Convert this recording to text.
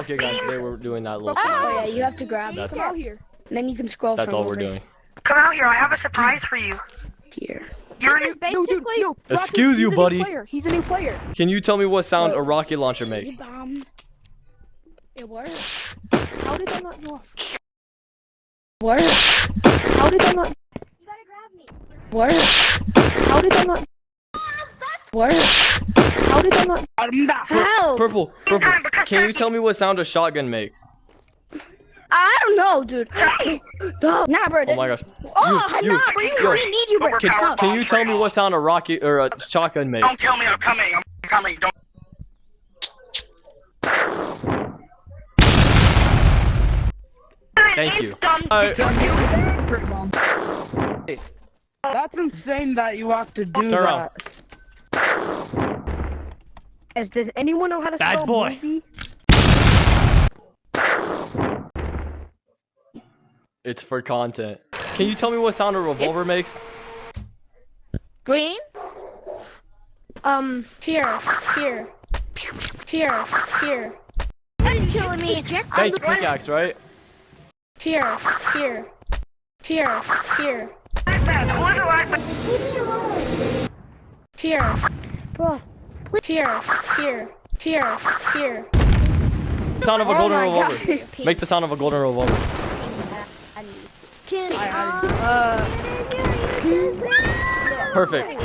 Okay, guys, today we're doing that little Oh challenge. yeah, you have to grab it. That's Come out here. And then you can scroll. That's from all we're over doing. Come out here, I have a surprise for you. Here. You're This is new. basically. No, Excuse you, buddy. He's a new player. Can you tell me what sound Look. a rocket launcher makes? It works. How did that not go off? Works. How did that not? You gotta grab me. Works. How did that not? Works. How did that not? How? Purple. Can you tell me what sound a shotgun makes? I don't know, dude. No, nah, bro. Oh my gosh. Oh, You- nah, bro. yo. We need you, bro. Can you tell me what sound a rocket or a shotgun Don't makes? kill me, I'm coming. I'm coming. Don't. Thank you. That's insane that you have to do Turn around. that. Does anyone know how to Bad spell boy. movie? It's for content. Can you tell me what sound a revolver makes? Green? Here. That's killing me. Thank you, pickaxe, right? Here. Bro. Here. Sound of a golden my revolver. gosh. Make the sound of a golden revolver. Perfect.